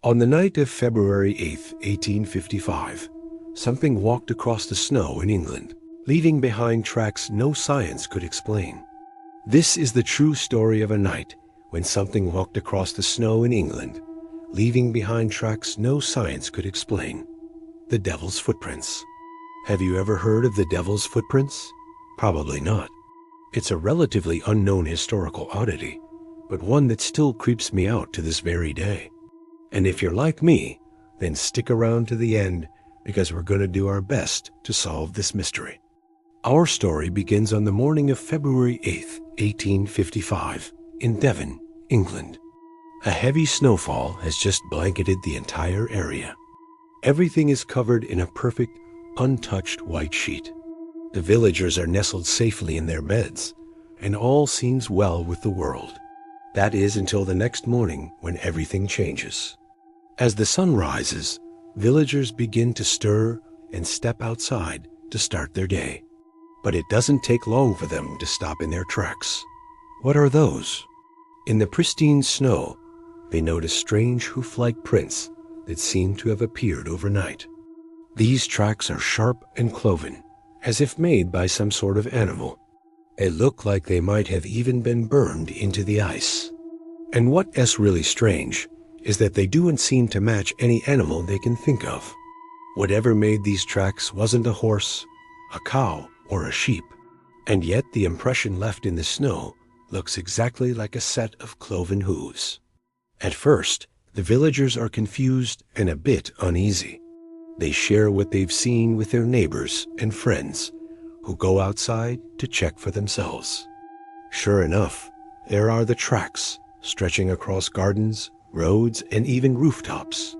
On the night of February 8th, 1855, something walked across the snow in England, leaving behind tracks no science could explain. This is the true story of a night when something walked across the snow in England, leaving behind tracks no science could explain. The Devil's Footprints. Have you ever heard of the Devil's Footprints? Probably not. It's a relatively unknown historical oddity, but one that still creeps me out to this very day. And if you're like me, then stick around to the end because we're going to do our best to solve this mystery. Our story begins on the morning of February 8th, 1855, in Devon, England. A heavy snowfall has just blanketed the entire area. Everything is covered in a perfect, untouched white sheet. The villagers are nestled safely in their beds, and all seems well with the world. That is until the next morning when everything changes. As the sun rises, villagers begin to stir and step outside to start their day. But it doesn't take long for them to stop in their tracks. What are those? In the pristine snow, they notice strange hoof-like prints that seem to have appeared overnight. These tracks are sharp and cloven, as if made by some sort of animal. They look like they might have even been burned into the ice. And what is really strange is that they don't seem to match any animal they can think of. Whatever made these tracks wasn't a horse, a cow, or a sheep, and yet the impression left in the snow looks exactly like a set of cloven hooves. At first, the villagers are confused and a bit uneasy. They share what they've seen with their neighbors and friends, who go outside to check for themselves. Sure enough, there are the tracks stretching across gardens, roads, and even rooftops.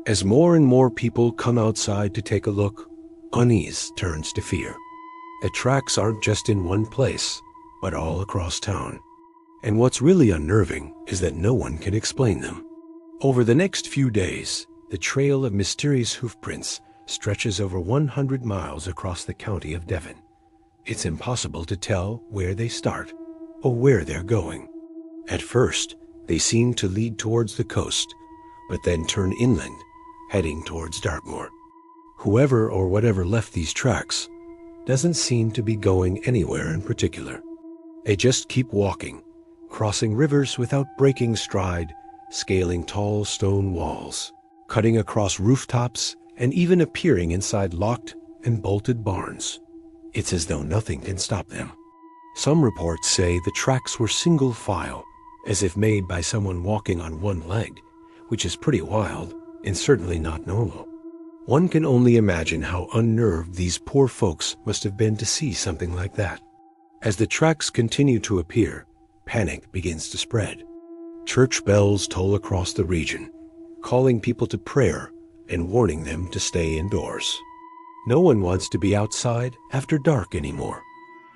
As more and more people come outside to take a look, unease turns to fear. The tracks aren't just in one place, but all across town. And what's really unnerving is that no one can explain them. Over the next few days, the trail of mysterious hoofprints stretches over 100 miles across the county of Devon. It's impossible to tell where they start or where they're going. At first, they seem to lead towards the coast, but then turn inland, heading towards Dartmoor. Whoever or whatever left these tracks doesn't seem to be going anywhere in particular. They just keep walking, crossing rivers without breaking stride, scaling tall stone walls, cutting across rooftops, and even appearing inside locked and bolted barns. It's as though nothing can stop them. Some reports say the tracks were single file, as if made by someone walking on one leg, which is pretty wild and certainly not normal. One can only imagine how unnerved these poor folks must have been to see something like that. As the tracks continue to appear, panic begins to spread. Church bells toll across the region, calling people to prayer and warning them to stay indoors. No one wants to be outside after dark anymore.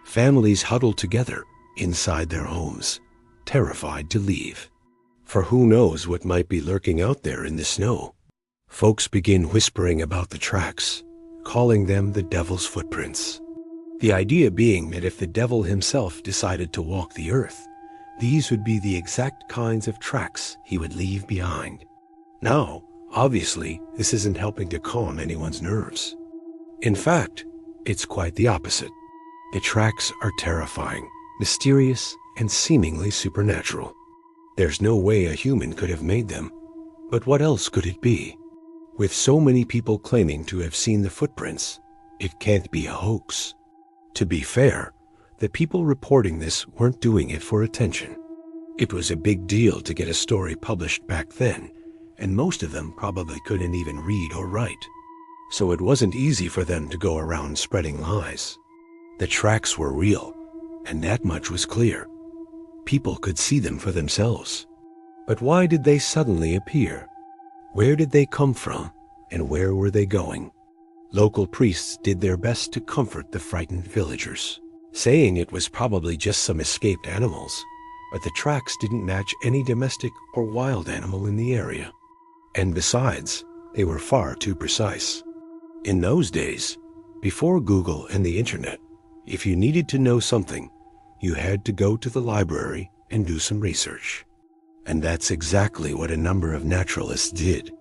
Families huddle together inside their homes, terrified to leave. For who knows what might be lurking out there in the snow. Folks begin whispering about the tracks, calling them the Devil's Footprints. The idea being that if the devil himself decided to walk the earth, these would be the exact kinds of tracks he would leave behind. Now, obviously, this isn't helping to calm anyone's nerves. In fact, it's quite the opposite. The tracks are terrifying, mysterious, and seemingly supernatural. There's no way a human could have made them, but what else could it be? With so many people claiming to have seen the footprints, it can't be a hoax. To be fair, the people reporting this weren't doing it for attention. It was a big deal to get a story published back then, and most of them probably couldn't even read or write. So it wasn't easy for them to go around spreading lies. The tracks were real, and that much was clear. People could see them for themselves. But why did they suddenly appear? Where did they come from, and where were they going? Local priests did their best to comfort the frightened villagers, saying it was probably just some escaped animals, but the tracks didn't match any domestic or wild animal in the area. And besides, they were far too precise. In those days, before Google and the internet, if you needed to know something, you had to go to the library and do some research. And that's exactly what a number of naturalists did.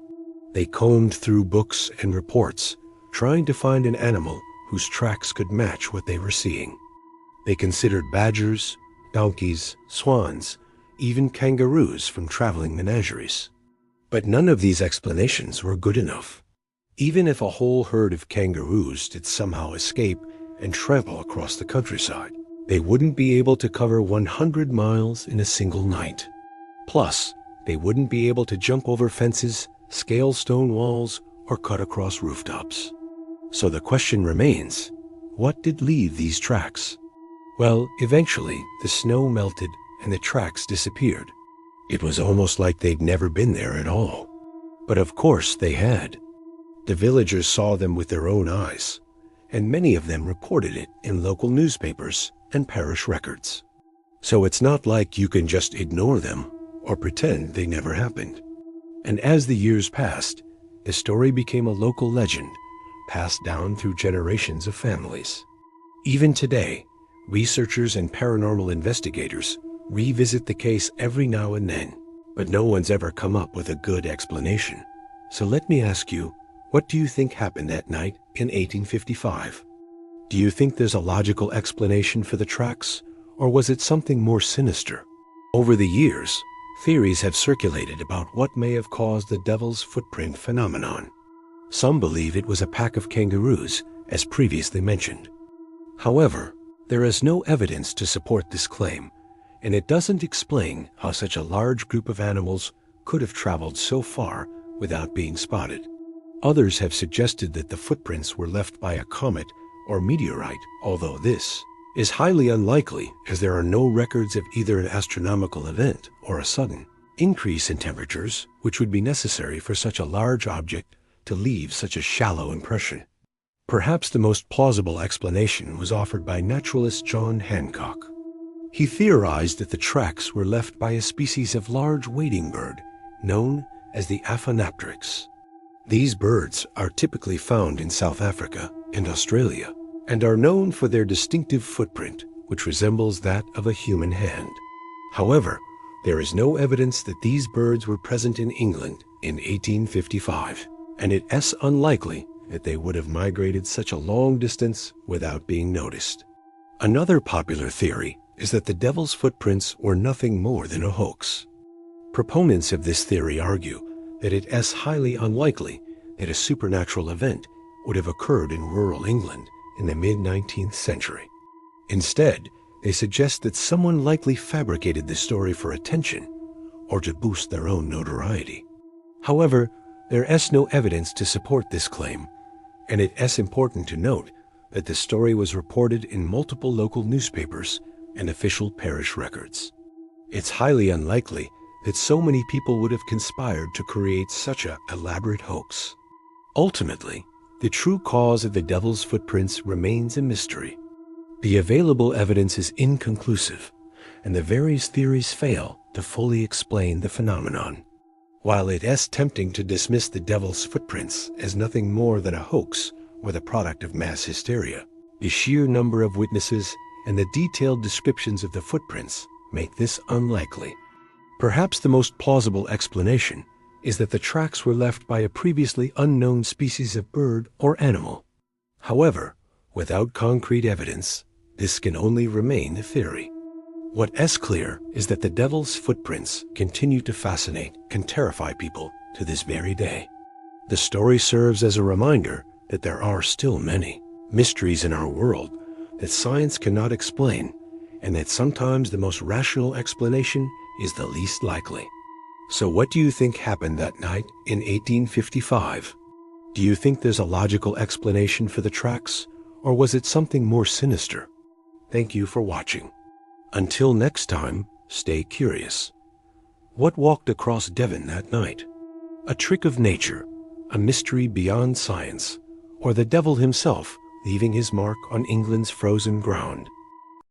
They combed through books and reports, trying to find an animal whose tracks could match what they were seeing. They considered badgers, donkeys, swans, even kangaroos from traveling menageries. But none of these explanations were good enough. Even if a whole herd of kangaroos did somehow escape and trample across the countryside, they wouldn't be able to cover 100 miles in a single night. Plus, they wouldn't be able to jump over fences, scale stone walls, or cut across rooftops. So the question remains, what did leave these tracks? Well, eventually, the snow melted and the tracks disappeared. It was almost like they'd never been there at all. But of course they had. The villagers saw them with their own eyes, and many of them reported it in local newspapers and parish records. So it's not like you can just ignore them or pretend they never happened. And as the years passed, the story became a local legend, passed down through generations of families. Even today, researchers and paranormal investigators revisit the case every now and then, but no one's ever come up with a good explanation. So let me ask you, what do you think happened that night in 1855? Do you think there's a logical explanation for the tracks, or was it something more sinister? Over the years, theories have circulated about what may have caused the devil's footprint phenomenon. Some believe it was a pack of kangaroos, as previously mentioned. However, there is no evidence to support this claim, and it doesn't explain how such a large group of animals could have traveled so far without being spotted. Others have suggested that the footprints were left by a comet or meteorite, although this is highly unlikely as there are no records of either an astronomical event or a sudden increase in temperatures which would be necessary for such a large object to leave such a shallow impression. Perhaps the most plausible explanation was offered by naturalist John Hancock. He theorized that the tracks were left by a species of large wading bird known as the Aphanapteryx. These birds are typically found in South Africa and Australia and are known for their distinctive footprint, which resembles that of a human hand. However, there is no evidence that these birds were present in England in 1855, and it is unlikely that they would have migrated such a long distance without being noticed. Another popular theory is that the devil's footprints were nothing more than a hoax. Proponents of this theory argue that it is highly unlikely that a supernatural event would have occurred in rural England in the mid-19th century. Instead, they suggest that someone likely fabricated this story for attention or to boost their own notoriety. However, there is no evidence to support this claim, and it is important to note that the story was reported in multiple local newspapers and official parish records. It's highly unlikely that so many people would have conspired to create such an elaborate hoax. Ultimately, the true cause of the devil's footprints remains a mystery. The available evidence is inconclusive, and the various theories fail to fully explain the phenomenon. While it is tempting to dismiss the devil's footprints as nothing more than a hoax or the product of mass hysteria, the sheer number of witnesses and the detailed descriptions of the footprints make this unlikely. Perhaps the most plausible explanation is that the tracks were left by a previously unknown species of bird or animal. However, without concrete evidence, this can only remain a theory. What is clear is that the devil's footprints continue to fascinate and terrify people to this very day. The story serves as a reminder that there are still many mysteries in our world that science cannot explain, and that sometimes the most rational explanation is the least likely. So what do you think happened that night in 1855? Do you think there's a logical explanation for the tracks, or was it something more sinister? Thank you for watching. Until next time, stay curious. What walked across Devon that night? A trick of nature, a mystery beyond science, or the devil himself leaving his mark on England's frozen ground?